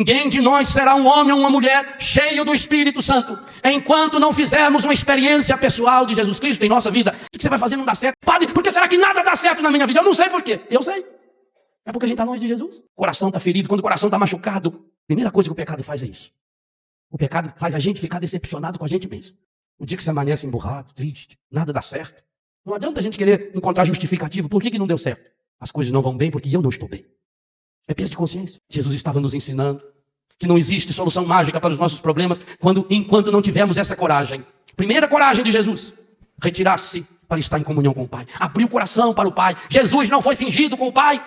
Ninguém de nós será um homem ou uma mulher cheio do Espírito Santo enquanto não fizermos uma experiência pessoal de Jesus Cristo em nossa vida. O que você vai fazer não dá certo. Padre, por que será que nada dá certo na minha vida? Eu não sei por quê. Eu sei. É porque a gente está longe de Jesus. O coração está ferido, quando o coração está machucado. A primeira coisa que o pecado faz é isso. O pecado faz a gente ficar decepcionado com a gente mesmo. O dia que você amanhece emburrado, triste, nada dá certo. Não adianta a gente querer encontrar justificativo. Por que não deu certo? As coisas não vão bem porque eu não estou bem. É peso de consciência. Jesus estava nos ensinando que não existe solução mágica para os nossos problemas enquanto não tivermos essa coragem. Primeira coragem de Jesus: retirar-se para estar em comunhão com o Pai. Abrir o coração para o Pai. Jesus não foi fingido com o Pai.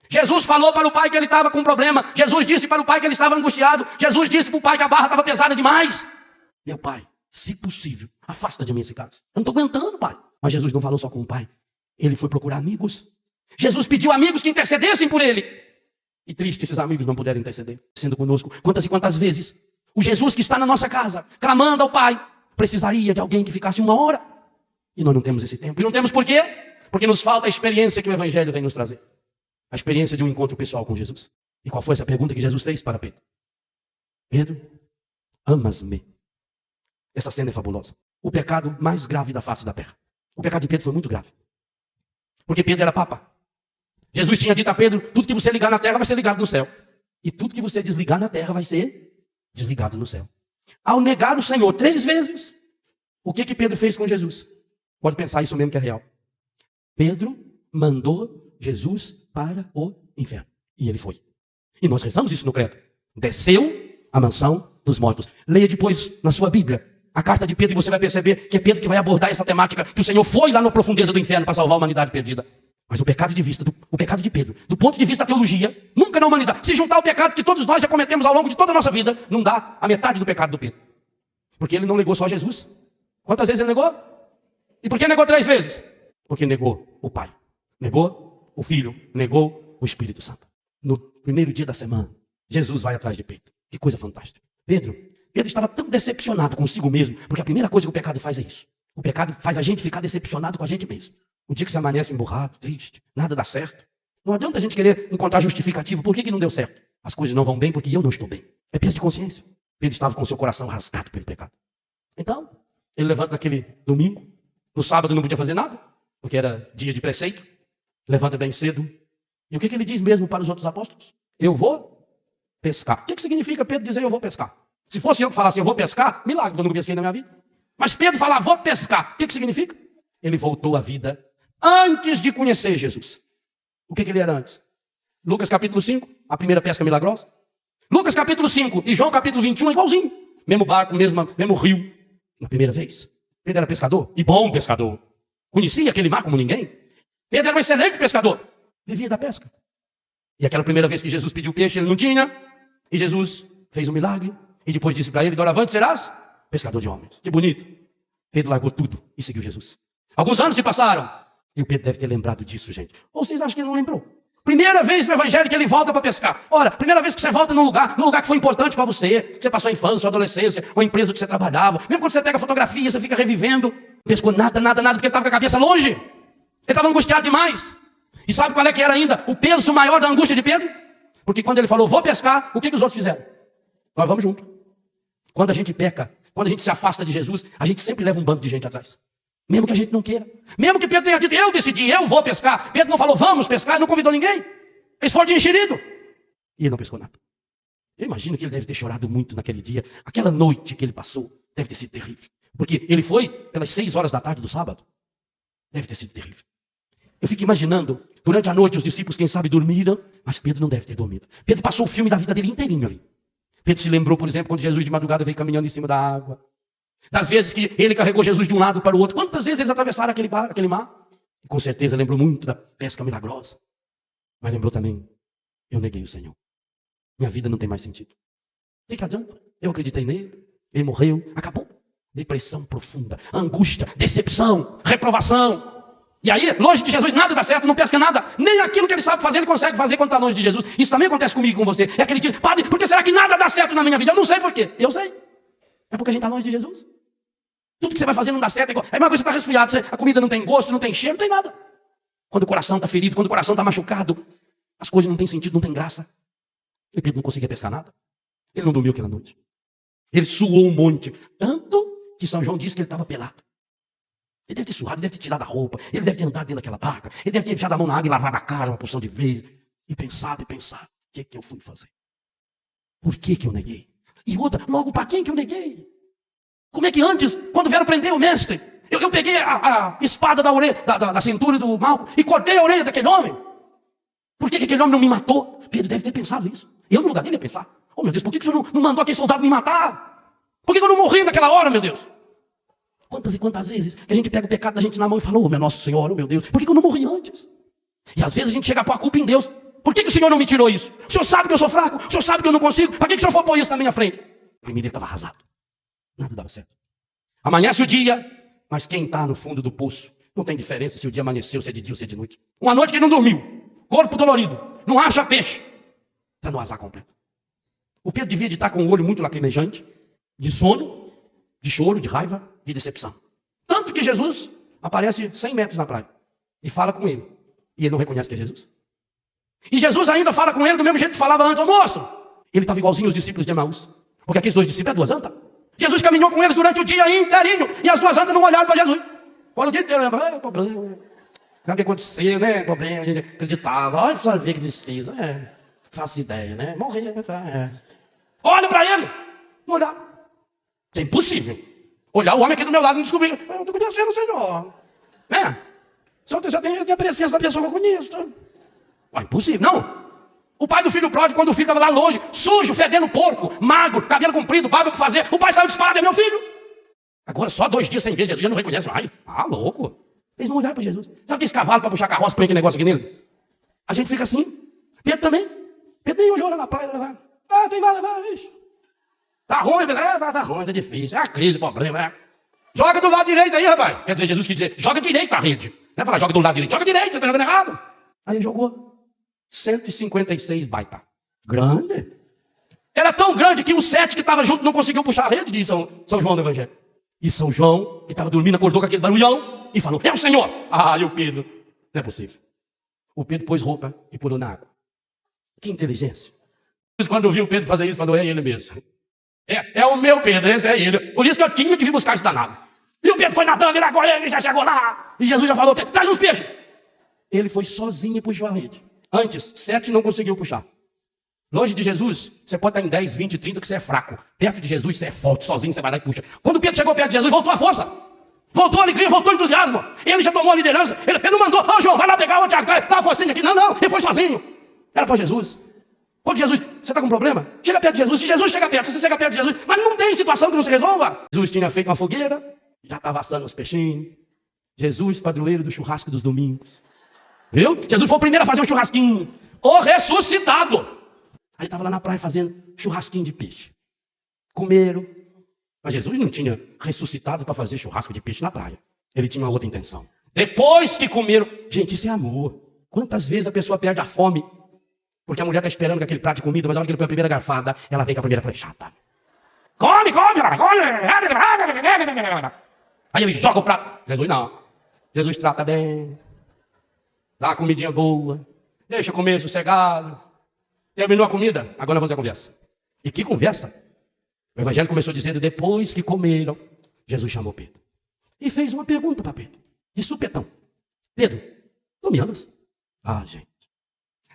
Jesus falou para o Pai que ele estava com um problema. Jesus disse para o Pai que ele estava angustiado. Jesus disse para o Pai que a barra estava pesada demais. Meu Pai, se possível, afasta de mim esse caso. Eu não estou aguentando, Pai. Mas Jesus não falou só com o Pai. Ele foi procurar amigos. Jesus pediu amigos que intercedessem por ele. E triste esses amigos não puderam interceder, sendo conosco. Quantas e quantas vezes o Jesus que está na nossa casa, clamando ao Pai, precisaria de alguém que ficasse uma hora. E nós não temos esse tempo. E não temos por quê? Porque nos falta a experiência que o Evangelho vem nos trazer. A experiência de um encontro pessoal com Jesus. E qual foi essa pergunta que Jesus fez para Pedro? Pedro, amas-me? Essa cena é fabulosa. O pecado mais grave da face da terra. O pecado de Pedro foi muito grave. Porque Pedro era papa. Jesus tinha dito a Pedro: tudo que você ligar na terra vai ser ligado no céu. E tudo que você desligar na terra vai ser desligado no céu. Ao negar o Senhor 3 vezes, o que Pedro fez com Jesus? Pode pensar isso mesmo que é real. Pedro mandou Jesus para o inferno. E ele foi. E nós rezamos isso no credo. Desceu à mansão dos mortos. Leia depois na sua Bíblia a carta de Pedro e você vai perceber que é Pedro que vai abordar essa temática, que o Senhor foi lá na profundeza do inferno para salvar a humanidade perdida. Mas o pecado de Pedro, do ponto de vista da teologia, nunca na humanidade. Se juntar o pecado que todos nós já cometemos ao longo de toda a nossa vida, não dá a metade do pecado do Pedro. Porque ele não negou só Jesus. Quantas vezes ele negou? E por que negou 3 vezes? Porque negou o Pai, negou o Filho, negou o Espírito Santo. No primeiro dia da semana, Jesus vai atrás de Pedro. Que coisa fantástica. Pedro estava tão decepcionado consigo mesmo, porque a primeira coisa que o pecado faz é isso. O pecado faz a gente ficar decepcionado com a gente mesmo. O dia que você amanhece emburrado, triste, nada dá certo. Não adianta a gente querer encontrar justificativo. Por que não deu certo? As coisas não vão bem porque eu não estou bem. É peso de consciência. Pedro estava com seu coração rasgado pelo pecado. Então, ele levanta naquele domingo. No sábado não podia fazer nada, porque era dia de preceito. Levanta bem cedo. E o que ele diz mesmo para os outros apóstolos? Eu vou pescar. O que significa Pedro dizer eu vou pescar? Se fosse eu que falasse eu vou pescar, milagre, eu nunca pesquei na minha vida. Mas Pedro falar vou pescar, o que significa? Ele voltou à vida antes de conhecer Jesus. O que ele era antes? Lucas capítulo 5, a primeira pesca milagrosa. Lucas capítulo 5 e João capítulo 21 é igualzinho. Mesmo barco, mesmo rio. Na primeira vez. Pedro era pescador, e bom pescador. Conhecia aquele mar como ninguém. Pedro era um excelente pescador. Vivia da pesca. E aquela primeira vez que Jesus pediu peixe, ele não tinha. E Jesus fez um milagre. E depois disse para ele: doravante serás pescador de homens. Que bonito. Pedro largou tudo e seguiu Jesus. Alguns anos se passaram. E o Pedro deve ter lembrado disso, gente. Ou vocês acham que ele não lembrou? Primeira vez no Evangelho que ele volta para pescar. Ora, primeira vez que você volta num lugar que foi importante para você, que você passou a infância, a adolescência, uma empresa que você trabalhava. Mesmo quando você pega a fotografia, você fica revivendo. Não pescou nada, porque ele estava com a cabeça longe. Ele estava angustiado demais. E sabe qual é que era ainda o peso maior da angústia de Pedro? Porque quando ele falou, vou pescar, o que os outros fizeram? Nós vamos junto. Quando a gente peca, quando a gente se afasta de Jesus, a gente sempre leva um bando de gente atrás. Mesmo que a gente não queira. Mesmo que Pedro tenha dito, eu decidi, eu vou pescar. Pedro não falou, vamos pescar, não convidou ninguém. Eles foram de enxerido. E ele não pescou nada. Eu imagino que ele deve ter chorado muito naquele dia. Aquela noite que ele passou deve ter sido terrível. Porque ele foi pelas 6 horas da tarde do sábado. Deve ter sido terrível. Eu fico imaginando, durante a noite os discípulos, quem sabe, dormiram. Mas Pedro não deve ter dormido. Pedro passou o filme da vida dele inteirinho ali. Pedro se lembrou, por exemplo, quando Jesus de madrugada veio caminhando em cima da água. Das vezes que ele carregou Jesus de um lado para o outro. Quantas vezes eles atravessaram aquele mar? E com certeza lembrou muito da pesca milagrosa. Mas lembrou também, eu neguei o Senhor. Minha vida não tem mais sentido. O que adianta? Eu acreditei nele, ele morreu, acabou. Depressão profunda, angústia, decepção, reprovação. E aí, longe de Jesus, nada dá certo, não pesca nada. Nem aquilo que ele sabe fazer, ele consegue fazer quando está longe de Jesus. Isso também acontece comigo e com você. É aquele dia, padre, por que será que nada dá certo na minha vida? Eu não sei por quê. Eu sei. É porque a gente está longe de Jesus. Tudo que você vai fazer não dá certo. É igual. É uma coisa que você está resfriado, a comida não tem gosto, não tem cheiro, não tem nada. Quando o coração está ferido, quando o coração está machucado, as coisas não têm sentido, não tem graça. E Pedro não conseguia pescar nada. Ele não dormiu aquela noite. Ele suou um monte. Tanto que São João disse que ele estava pelado. Ele deve ter suado, ele deve ter tirado a roupa. Ele deve ter andado dentro daquela barca. Ele deve ter enfiado a mão na água e lavado a cara uma porção de vezes. E pensado. O que eu fui fazer? Por que eu neguei? E outra, logo para quem que eu neguei? Como é que antes, quando vieram prender o mestre, eu peguei a espada da orelha, da cintura do Malco e cortei a orelha daquele homem? Por que aquele homem não me matou? Pedro deve ter pensado isso. Eu no lugar dele ia pensar. Oh meu Deus, por que o senhor não mandou aquele soldado me matar? Por que eu não morri naquela hora, meu Deus? Quantas e quantas vezes que a gente pega o pecado da gente na mão e fala, oh meu nosso Senhor, oh meu Deus, por que eu não morri antes? E às vezes a gente chega a pôr a culpa em Deus. Por que o Senhor não me tirou isso? O Senhor sabe que eu sou fraco, o Senhor sabe que eu não consigo. Para que o Senhor for pôr isso na minha frente? Primeiro ele estava arrasado. Nada dava certo. Amanhece o dia, mas quem está no fundo do poço, não tem diferença se o dia amanheceu, se é de dia ou se é de noite. Uma noite que ele não dormiu, corpo dolorido, não acha peixe, está no azar completo. O Pedro devia de estar com o olho muito lacrimejante, de sono, de choro, de raiva, de decepção. Tanto que Jesus aparece 100 metros na praia e fala com ele. E ele não reconhece que é Jesus. E Jesus ainda fala com ele do mesmo jeito que falava antes, ô moço. Ele estava igualzinho os discípulos de Emaús. Porque aqueles dois discípulos é duas antas. Jesus caminhou com eles durante o dia inteirinho. E as duas antas não olharam para Jesus. Quando o dia inteiro, problema. Sabe o que aconteceu, né? Problema, a gente acreditava. Olha só ver que tristeza. Faço ideia, né? Morrer. Olha para ele. Não olhar. É impossível. Olhar o homem aqui do meu lado e não descobrir. Eu estou conhecendo o Senhor. Só já tem a presença da pessoa que eu conheço. É impossível. Não. O pai do filho pródigo, quando o filho estava lá longe, sujo, fedendo porco, magro, cabelo comprido, barba para fazer, o pai saiu disparado, é meu filho. Agora, só 2 dias sem ver Jesus, já não reconhece mais. Louco. Eles não olharam para Jesus. Sabe aquele cavalo para puxar carroça, põe aquele negócio aqui nele? A gente fica assim. Pedro também. Pedro nem olhou lá na praia. Tem nada, isso. Tá ruim, tá ruim, tá difícil. É a crise, problema, Joga do lado direito aí, rapaz. Quer dizer, Jesus quis dizer, joga direito a rede. Não é falar, joga do lado direito, joga direito, você tá jogando errado. Aí ele jogou 156 baita. Grande. Era tão grande que os 7 que estavam juntos não conseguiu puxar a rede, diz São João do Evangelho. E São João, que estava dormindo, acordou com aquele barulhão e falou, é o Senhor. E o Pedro, não é possível. O Pedro pôs roupa e pulou na água. Que inteligência. Quando eu vi o Pedro fazer isso, falou, é ele mesmo. É o meu Pedro, esse é ele. Por isso que eu tinha que vir buscar esse danado. E o Pedro foi nadando, ele já chegou lá. E Jesus já falou, traz os peixes. Ele foi sozinho e puxou a rede. Antes, 7 não conseguiu puxar. Longe de Jesus, você pode estar em 10, 20, 30 que você é fraco. Perto de Jesus, você é forte, sozinho você vai lá e puxa. Quando Pedro chegou perto de Jesus, voltou a força. Voltou a alegria, voltou o entusiasmo. Ele já tomou a liderança. Ele não mandou, João, vai lá pegar o Tiago, dá uma forcinha aqui. Não, ele foi sozinho. Era para Jesus. Quando Jesus, você está com problema? Chega perto de Jesus. Se Jesus chega perto, você chega perto de Jesus. Mas não tem situação que não se resolva. Jesus tinha feito uma fogueira, já estava assando os peixinhos. Jesus, padroeiro do churrasco dos domingos. Viu? Jesus foi o primeiro a fazer um churrasquinho. O ressuscitado. Aí estava lá na praia fazendo churrasquinho de peixe. Comeram. Mas Jesus não tinha ressuscitado para fazer churrasco de peixe na praia. Ele tinha uma outra intenção. Depois que comeram... Gente, isso é amor. Quantas vezes a pessoa perde a fome? Porque a mulher está esperando com aquele prato de comida, mas na hora que ele põe a primeira garfada, ela vem com a primeira flechada. Come! Aí ele joga o prato. Jesus não. Jesus trata bem. Dá uma comidinha boa. Deixa comer sossegado. Terminou a comida, agora nós vamos ter conversa. E que conversa? O Evangelho começou dizendo, depois que comeram, Jesus chamou Pedro. E fez uma pergunta para Pedro. De supetão. Pedro, tu me amas? Gente.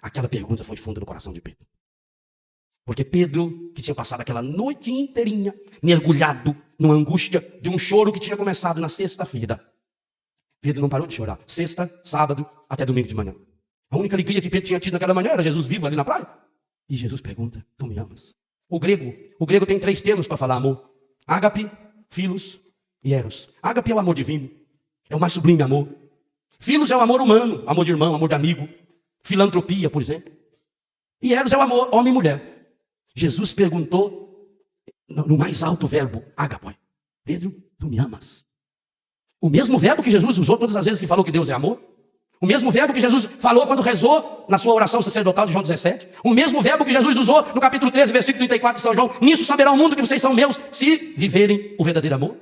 Aquela pergunta foi fundo no coração de Pedro. Porque Pedro, que tinha passado aquela noite inteirinha, mergulhado numa angústia de um choro que tinha começado na sexta-feira. Pedro não parou de chorar. Sexta, sábado, até domingo de manhã. A única alegria que Pedro tinha tido naquela manhã era Jesus vivo ali na praia. E Jesus pergunta, tu me amas? O grego tem 3 termos para falar amor. Ágape, filos e eros. Ágape é o amor divino. É o mais sublime amor. Filos é o amor humano, amor de irmão, amor de amigo. Filantropia, por exemplo. E eros é o amor homem e mulher. Jesus perguntou no mais alto verbo, ágape. Pedro, tu me amas? O mesmo verbo que Jesus usou todas as vezes que falou que Deus é amor. O mesmo verbo que Jesus falou quando rezou na sua oração sacerdotal de João 17. O mesmo verbo que Jesus usou no capítulo 13, versículo 34 de São João. Nisso saberá o mundo que vocês são meus, se viverem o verdadeiro amor.